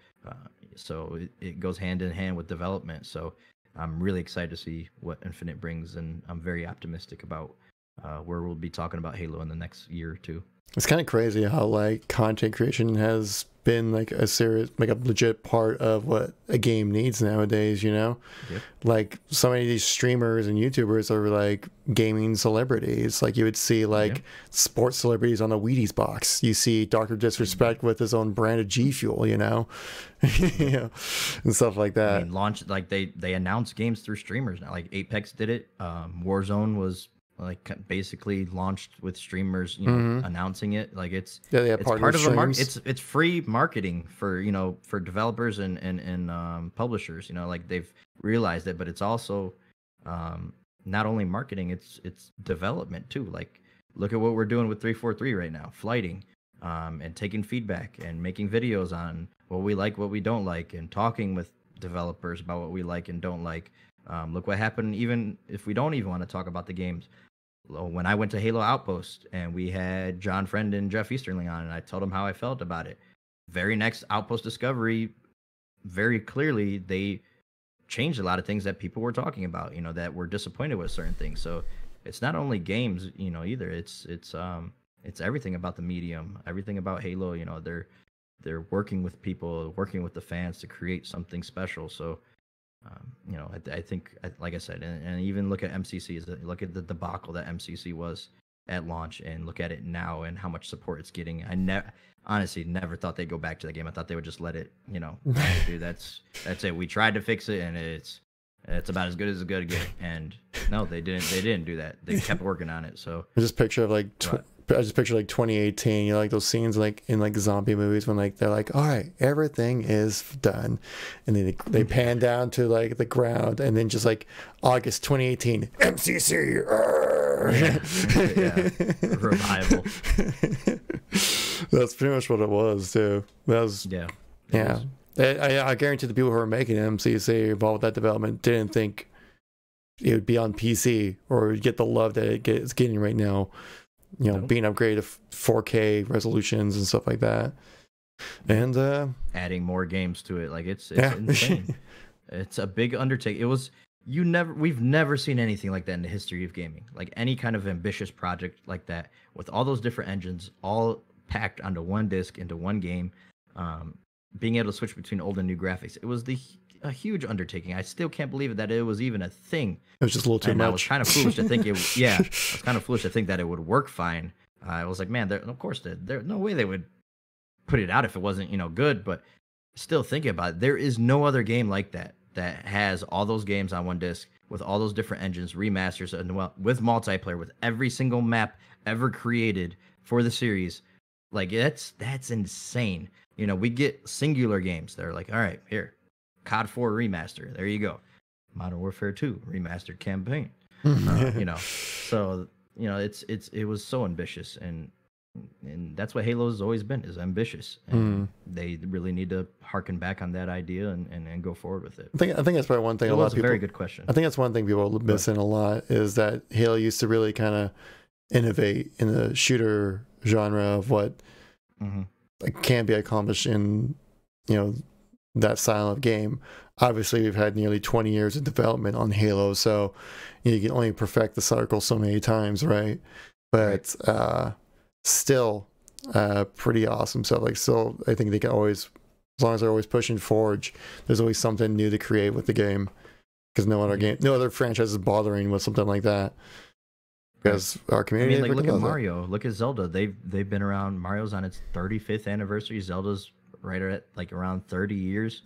So it goes hand in hand with development. So I'm really excited to see what Infinite brings, and I'm very optimistic about where we'll be talking about Halo in the next year or two. It's kind of crazy how like content creation has been like a serious, like a legit part of what a game needs nowadays, you know? Yep. Like so many of these streamers and YouTubers are like gaming celebrities. Like you would see like sports celebrities on the Wheaties box. You see Dr. Disrespect with his own brand of G Fuel, you know? You know, and stuff like that. I mean, like they announce games through streamers now. Like Apex did it. Warzone was like basically launched with streamers, you know, announcing it. Like it's part of a market. It's free marketing for, you know, for developers and publishers, you know, like they've realized it, but it's also not only marketing, it's development too. Like look at what we're doing with 343 right now, flighting, and taking feedback and making videos on what we like, what we don't like, and talking with developers about what we like and don't like. Look what happened, even if we don't even want to talk about the games. When I went to Halo Outpost and we had John Friend and Jeff Easterling on, and I told them how I felt about it. Very next Outpost Discovery, very clearly, they changed a lot of things that people were talking about, you know, that were disappointed with certain things. So it's not only games, you know, either. It's everything about the medium, everything about Halo. You know, they're working with people, working with the fans to create something special. So. You know, I think, like I said, and even look at MCC, look at the debacle that MCC was at launch, and look at it now and how much support it's getting. I honestly never thought they'd go back to the game. I thought they would just let it, you know, dude, that's it. We tried to fix it, and it's about as good as it's going to get. And no, they didn't do that. They kept working on it. So just picture of like I just picture like 2018, you know, like those scenes like in like zombie movies when like they're like, all right, everything is done, and then they pan down to like the ground, and then just like August 2018, MCC. Yeah. Revival. That's pretty much what it was too. That was yeah. I guarantee the people who are making MCC involved with that development didn't think it would be on PC or get the love that it's getting right now. You know, being upgraded to 4K resolutions and stuff like that, and adding more games to it, like it's insane. It's a big undertaking. We've never seen anything like that in the history of gaming. Like any kind of ambitious project like that, with all those different engines, all packed onto one disc into one game, being able to switch between old and new graphics. It was a huge undertaking. I still can't believe that it was even a thing. It was just a little too much. I was kind of foolish to think it. Yeah, I was kind of foolish to think that it would work fine. I was like, man, of course, there's no way they would put it out if it wasn't, you know, good. But still thinking about it, there is no other game like that has all those games on one disc with all those different engines, remasters, and with multiplayer, with every single map ever created for the series. Like that's insane. You know, we get singular games that are like, all right, here. COD 4 remaster. There you go. Modern Warfare 2 remastered campaign. You know, so you know it was so ambitious, and that's what Halo's always been, is ambitious. And they really need to harken back on that idea and go forward with it. I think that's probably one thing. It a lot was of people, a very good question. I think that's one thing people are missing a lot, is that Halo used to really kind of innovate in the shooter genre of what can be accomplished in, you know, that style of game. Obviously, we've had nearly 20 years of development on Halo, so you can only perfect the circle so many times, right? But still, pretty awesome stuff. Like, still, I think they can always, as long as they're always pushing Forge, there's always something new to create with the game, because no other franchise is bothering with something like that. Because our community, I mean, like, look at Mario, look at Zelda. They've been around. Mario's on its 35th anniversary. Zelda's right at like around 30 years.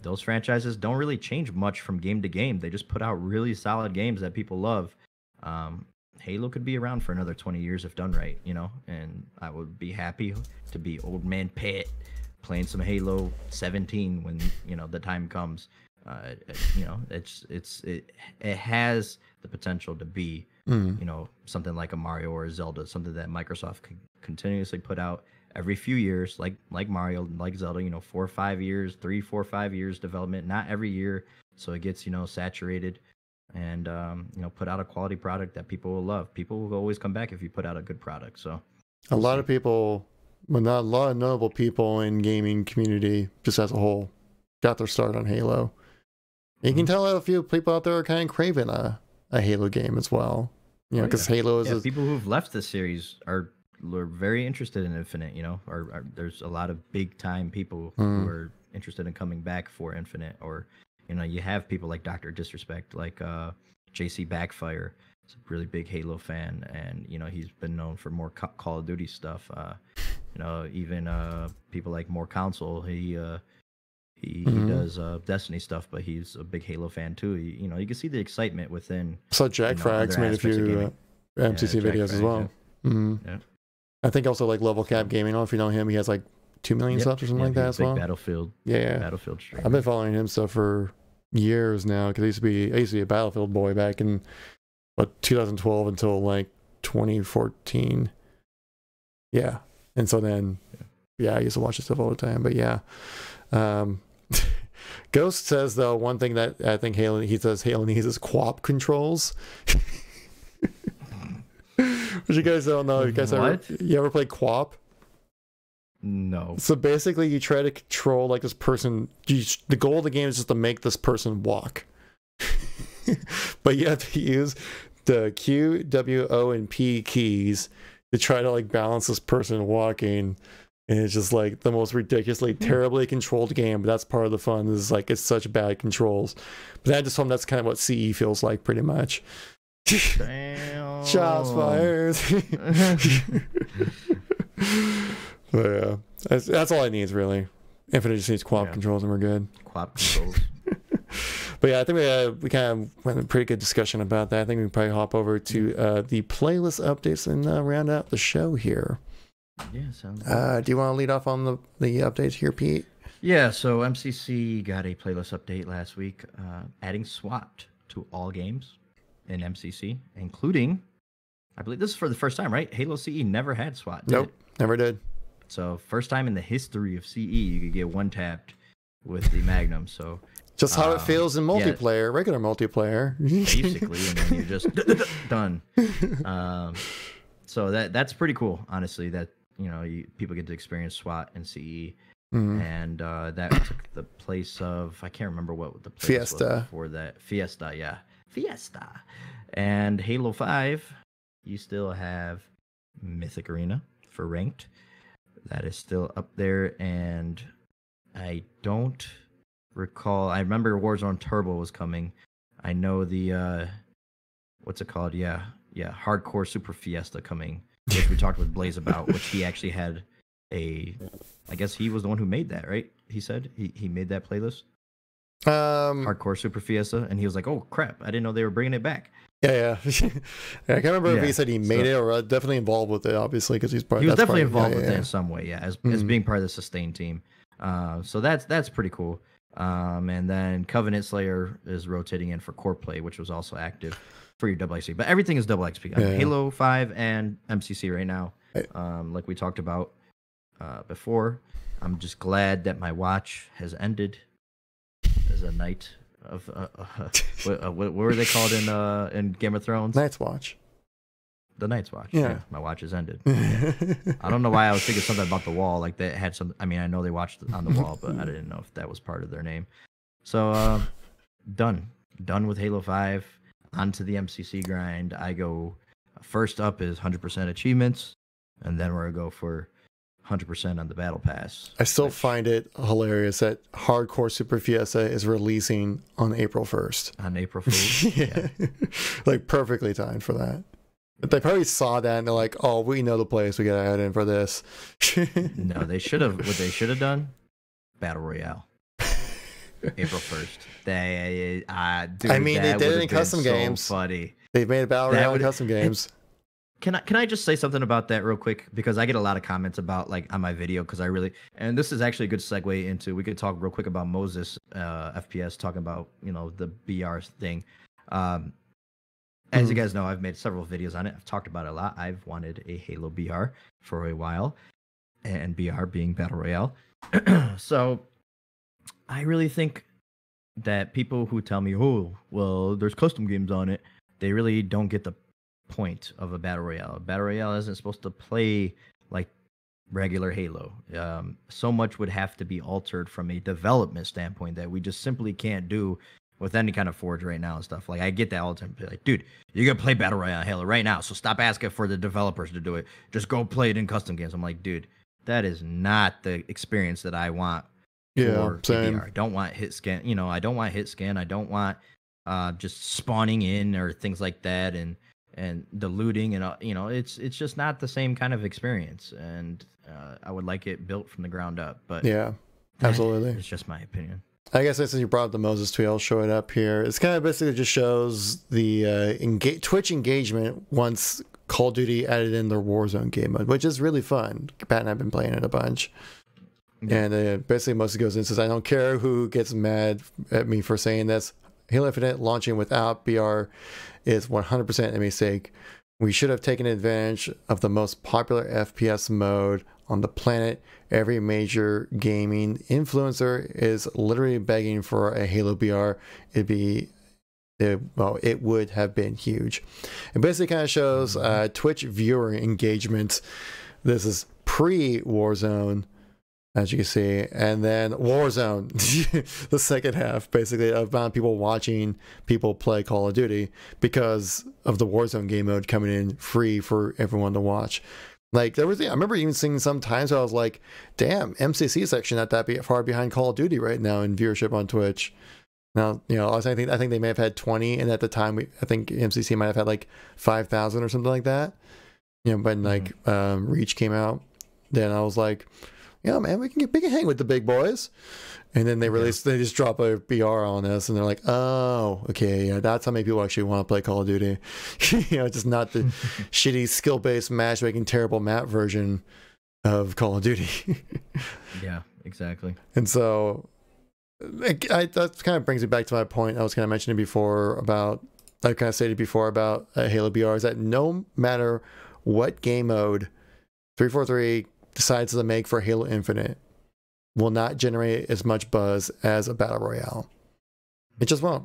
Those franchises don't really change much from game to game. They just put out really solid games that people love. Halo could be around for another 20 years if done right, you know, and I would be happy to be old man Pat playing some Halo 17 when, you know, the time comes. You know, it has the potential to be, you know, something like a Mario or a Zelda, something that Microsoft can continuously put out every few years, like Mario, like Zelda, you know, 4 or 5 years, 3, 4, 5 years development, not every year. So it gets, you know, saturated, and, you know, put out a quality product that people will love. People will always come back if you put out a good product. So a lot of people, well, not a lot of notable people in gaming community, just as a whole, got their start on Halo. You can tell a few people out there are kind of craving a Halo game as well. You know, because Halo is people who've left the series are very interested in Infinite. You know, there's a lot of big time people who are interested in coming back for Infinite, or, you know, you have people like Dr. Disrespect, like JC Backfire. He's a really big Halo fan, and, you know, he's been known for more Call of Duty stuff. You know, even people like More Counsel, he does Destiny stuff, but he's a big Halo fan too. You know, you can see the excitement within. So Jack Frags made a few MCC videos as well. Yeah. I think also like Level Cap Gaming. I don't know if you know him. He has like 2 million subs or something like that as well. Battlefield. Yeah. Battlefield streamer. I've been following him stuff for years now, because I used to be a Battlefield boy back in 2012 until like 2014. Yeah. And so then I used to watch this stuff all the time. But yeah. Ghost says, though, one thing that I think Halo needs is QWOP controls. Which you guys don't know. You guys ever play QWOP? No. So basically, you try to control like this person. The goal of the game is just to make this person walk. But you have to use the Q, W, O, and P keys to try to like balance this person walking. And it's just like the most ridiculously, terribly controlled game. But that's part of the fun. Is like it's such bad controls. But I just told him that's kind of what CE feels like, pretty much. Damn. Shots fired. But yeah, that's all I need, really. Infinite just needs QWOP controls and we're good. QWOP controls. But yeah, I think we kind of went a pretty good discussion about that. I think we can probably hop over to the playlist updates and round out the show here. Yeah, sounds good. Do you want to lead off on the updates here, Pete? Yeah, so MCC got a playlist update last week, adding SWAT to all games in MCC, including, I believe this is for the first time, right? Halo CE never had SWAT. Nope, never did. So first time in the history of CE, you could get one-tapped with the Magnum. So just how it feels in multiplayer, regular multiplayer. Basically, and then you're just done. So that's pretty cool, honestly, that, you know, people get to experience SWAT and CE. And that took the place of, I can't remember what the place was before that. Fiesta, yeah. Fiesta. And Halo 5, you still have Mythic Arena for ranked. That is still up there. And I don't recall. I remember Warzone Turbo was coming. I know the, what's it called? Yeah. Hardcore Super Fiesta coming, which we talked with Blaze about, which he actually had I guess he was the one who made that, right? He said he made that playlist. Hardcore Super Fiesta, and he was like, "Oh crap, I didn't know they were bringing it back." Yeah. I can't remember if he said he made it or definitely involved with it, obviously, because he's part. He was definitely involved with it in some way, as being part of the Sustain team. So that's pretty cool. And then Covenant Slayer is rotating in for core play, which was also active for your double XP. But everything is double XP. Halo 5 and MCC right now, like we talked about before. I'm just glad that my watch has ended as a night of what were they called in Game of Thrones? Night's Watch. The Night's Watch. Yeah. My watch has ended. Yeah. I don't know why I was thinking something about the wall, like they had some. I mean, I know they watched on the wall, but I didn't know if that was part of their name. So done with Halo 5. Onto the MCC grind. I go first up is 100% achievements, and then we're gonna go for 100% on the battle pass. I still find it hilarious that Hardcore Super Fiesta is releasing on April 1st. On April Fool's? Yeah. Like perfectly timed for that. But they probably saw that and they're like, "Oh, we know the place. We gotta add in for this." No, they should have. What they should have done? Battle Royale. April 1st. Dude, I mean, they did it in custom games. Funny. They've made a Battle Royale in custom games. Can I just say something about that real quick? Because I get a lot of comments about, like, on my video, because and this is actually a good segue into, we could talk real quick about Moses FPS, talking about, you know, the BR thing. As you guys know, I've made several videos on it. I've talked about it a lot. I've wanted a Halo BR for a while, and BR being Battle Royale. So I really think that people who tell me, "Oh, well, there's custom games on it," they really don't get the point of a battle royale. A battle royale isn't supposed to play like regular Halo. So much would have to be altered from a development standpoint that we just simply can't do with any kind of Forge right now and stuff. Like, I get that all the time. Like, dude, you're gonna play battle royale Halo right now, so stop asking for the developers to do it. Just go play it in custom games. I'm like, dude, that is not the experience that I want. Yeah, same. I don't want hit scan. You know, I don't want hit scan. I don't want just spawning in or things like that, and the looting, and you know, it's just not the same kind of experience. And I would like it built from the ground up. But yeah, absolutely, it's just my opinion. I guess since you brought up the Moses tweet, I'll show it up here. It's kind of basically just shows the Twitch engagement once Call of Duty added in their Warzone game mode, which is really fun. Pat and I've been playing it a bunch. And basically mostly goes in, says, "I don't care who gets mad at me for saying this. Halo Infinite launching without BR is 100% a mistake. We should have taken advantage of the most popular FPS mode on the planet. Every major gaming influencer is literally begging for a Halo BR. It would have been huge." It basically kind of shows Twitch viewer engagement. This is pre-Warzone, as you can see, and then Warzone, the second half, basically, of people watching people play Call of Duty because of the Warzone game mode coming in free for everyone to watch. Like, I remember even seeing some times where I was like, damn, MCC is actually not that far behind Call of Duty right now in viewership on Twitch. Now, you know, I think they may have had 20, and at the time, I think MCC might have had like 5,000 or something like that. You know, but like Reach came out, then I was like, yeah, man, we can hang with the big boys. And then they just drop a BR on us, and they're like, oh, okay, yeah, that's how many people actually want to play Call of Duty. Just not the shitty skill-based matchmaking, terrible map version of Call of Duty. Yeah, exactly. And so that kind of brings me back to my point I was kind of mentioning before about, I kind of stated before about Halo BR, is that no matter what game mode 343 decides to make for Halo Infinite, will not generate as much buzz as a battle royale. It just won't.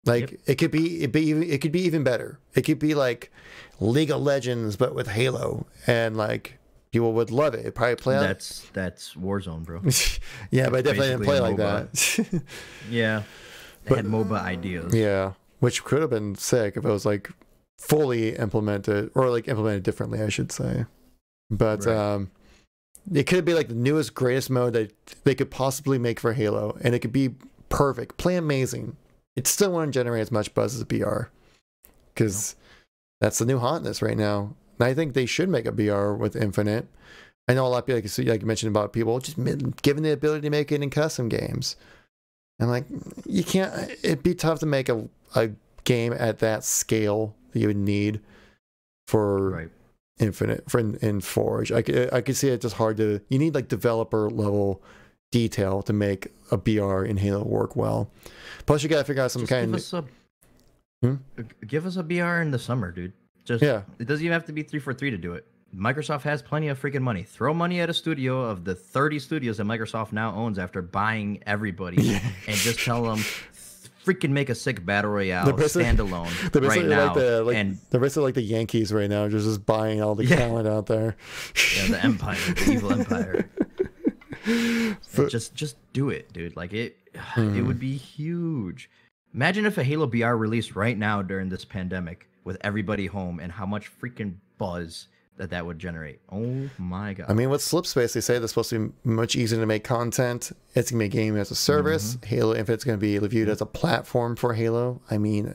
Like, it could be even better. It could be like League of Legends but with Halo, and like people would love it. It'd probably play out. That's Warzone, bro. Yeah, but I definitely didn't play like that. Yeah, they had MOBA ideas. Yeah, which could have been sick if it was like fully implemented, or like implemented differently, I should say. But right. It could be like the newest, greatest mode that they could possibly make for Halo, and it could be perfect, play amazing. It still wouldn't generate as much buzz as a BR, because that's the new hotness right now. And I think they should make a BR with Infinite. I know a lot of people, like you mentioned about people just given the ability to make it in custom games. I'm like, you can't. It'd be tough to make a game at that scale that you would need for. Right. Infinite in Forge. I could see it just hard to, you need like developer level detail to make a BR in Halo work well. Plus you gotta figure out some just kind give us a BR in the summer, dude. Just it doesn't even have to be 343 to do it. Microsoft has plenty of freaking money. Throw money at a studio of the 30 studios that Microsoft now owns after buying everybody, and just tell them freaking make a sick battle royale standalone right now. They're basically like the Yankees right now, just buying all the talent out there. Yeah, the empire, the evil empire. Just do it, dude. Like it would be huge. Imagine if a Halo BR released right now during this pandemic with everybody home, and how much freaking buzz that would generate. Oh my god. I mean, with Slipspace, they say they're supposed to be much easier to make content. It's gonna be a game as a service. Halo Infinite's gonna be viewed as a platform for Halo. I mean,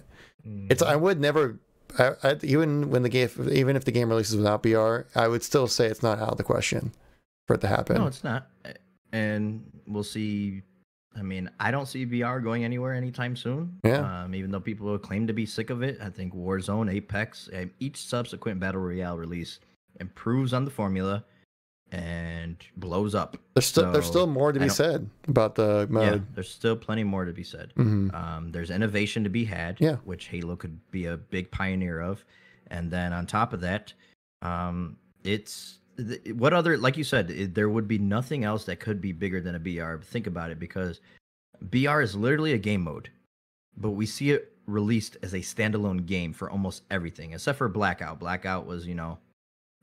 I would never, even if the game releases without BR, I would still say it's not out of the question for it to happen. No, it's not. And we'll see. I mean, I don't see BR going anywhere anytime soon. Yeah. Even though people claim to be sick of it, I think Warzone, Apex, each subsequent battle royale release improves on the formula and blows up. There's still more to be said about the mode. Yeah, there's still plenty more to be said. There's innovation to be had, which Halo could be a big pioneer of. And then on top of that, what other, like you said, there would be nothing else that could be bigger than a BR. Think about it, because BR is literally a game mode, but we see it released as a standalone game for almost everything, except for Blackout. Blackout was,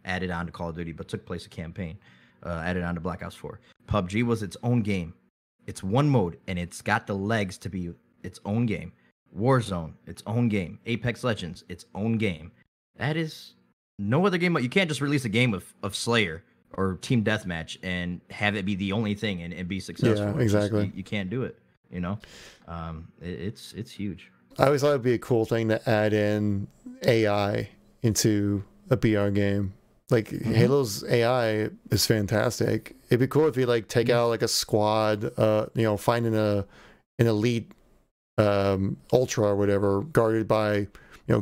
added on to Call of Duty, but took place a campaign, added on to Black Ops 4. PUBG was its own game. It's one mode, and it's got the legs to be its own game. Warzone, its own game. Apex Legends, its own game. That is no other game. You can't just release a game of Slayer or Team Deathmatch and have it be the only thing and be successful. Yeah, exactly. You can't do it, It's huge. I always thought it'd be a cool thing to add in AI into a BR game. Like Halo's AI is fantastic. It'd be cool if you take out like a squad, finding an elite ultra or whatever, guarded by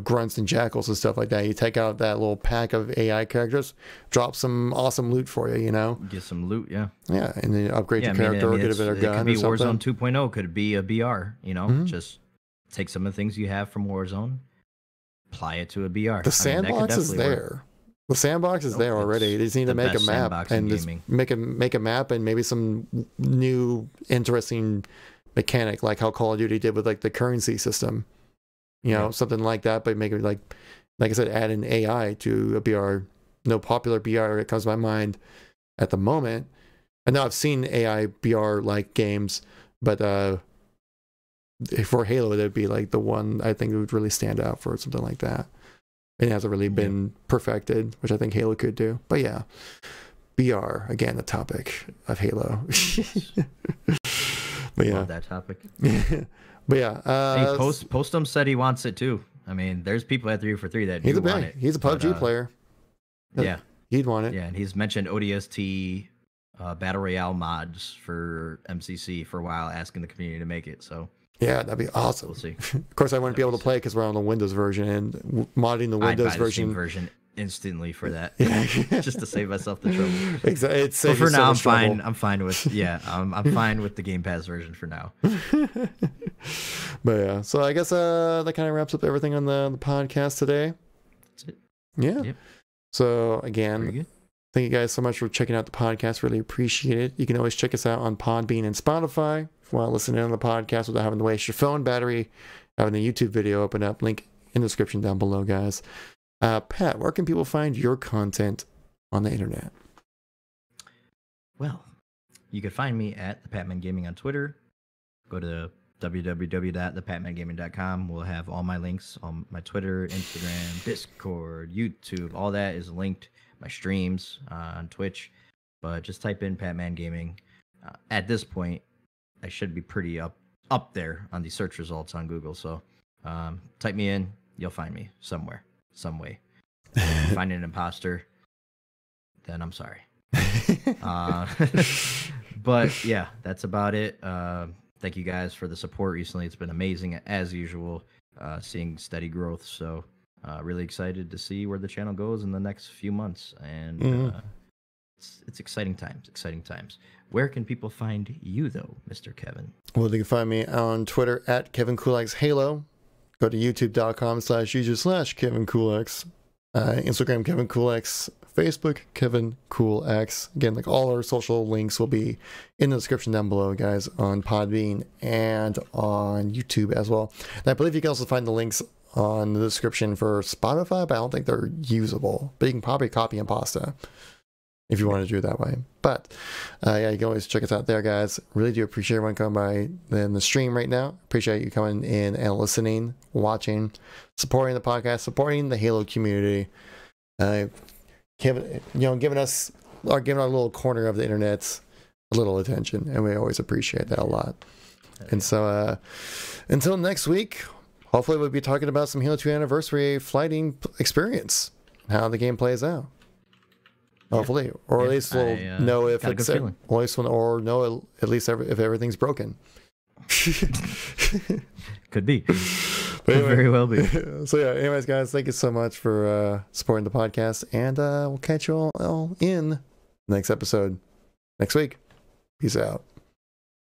grunts and jackals and stuff like that. You take out that little pack of AI characters, drop some awesome loot for you. Get some loot, yeah, and then upgrade your character or get a better gun. It could be or something. Warzone 2.0. Could be a BR. Just take some of the things you have from Warzone, apply it to a BR. The sandbox is there. The sandbox is there already. They just need to make a map and just make a map and maybe some new interesting mechanic, like how Call of Duty did with the currency system. Something like that, but make it like I said, add an AI to a BR. No popular BR that comes to my mind at the moment. I know I've seen AI BR like games, but for Halo, it'd be like the one I think it would really stand out for something like that. It hasn't really been perfected, which I think Halo could do. But yeah, BR, again, the topic of Halo. But yeah. Love that topic. But yeah. Hey, Postum said he wants it too. I mean, there's people at 343 that do want it. He's a PUBG player. Yeah. He'd want it. Yeah, and he's mentioned ODST battle royale mods for MCC for a while, asking the community to make it. So yeah, that'd be awesome. we'll see. Of course, I wouldn't be able to play because we're on the Windows version, and modding the Windows I'd buy the Steam version. version instantly for that, Yeah. just to save myself the trouble. Exactly. It's But for now, I'm fine. I'm fine with I'm fine with the Game Pass version for now. But yeah, so I guess that kind of wraps up everything on the podcast today. That's it. Yeah. Yep. So Very again, good. thank you guys so much for checking out the podcast. Really appreciate it. You can always check us out on Podbean and Spotify if you want to listen in on the podcast without having to waste your phone battery, having the YouTube video open up. Link in the description down below, guys. Pat, where can people find your content on the internet? Well, you can find me at the Patman Gaming on Twitter. Go to www.thepatmangaming.com. We'll have all my links on my Twitter, Instagram, Discord, YouTube. All that is linked. My streams on Twitch. But just type in Patman Gaming. At this point, I should be pretty up there on the search results on Google. So type me in. You'll find me somewhere, some way. If you find an imposter, then I'm sorry. But yeah, that's about it. Thank you guys for the support recently. It's been amazing as usual, seeing steady growth. So really excited to see where the channel goes in the next few months. And it's exciting times, exciting times. Where can people find you though, Mr. Kevin? Well, they can find me on Twitter at KevinKoolx Halo. Go to youtube.com/user/KevinKoolx. Instagram, KevinKoolx. Facebook, KevinKoolx. Again, like all our social links will be in the description down below, guys, on Podbean and on YouTube as well. And I believe you can also find the links on the description for Spotify, but I don't think they're usable. But you can probably copy and pasta if you want to do it that way. But yeah, you can always check us out there, guys. Really do appreciate everyone coming by in the stream right now. Appreciate you coming in and listening, watching, supporting the podcast, supporting the Halo community. Giving us our little corner of the internet a little attention, and we always appreciate that a lot. And so until next week, hopefully we'll be talking about some Halo 2 anniversary flighting experience, how the game plays out. Hopefully, or at least we'll know if it's at least if everything's broken. Could be. Anyway, Could very well be. So yeah, anyways, guys, thank you so much for supporting the podcast, and we'll catch you all in the next episode next week. Peace out.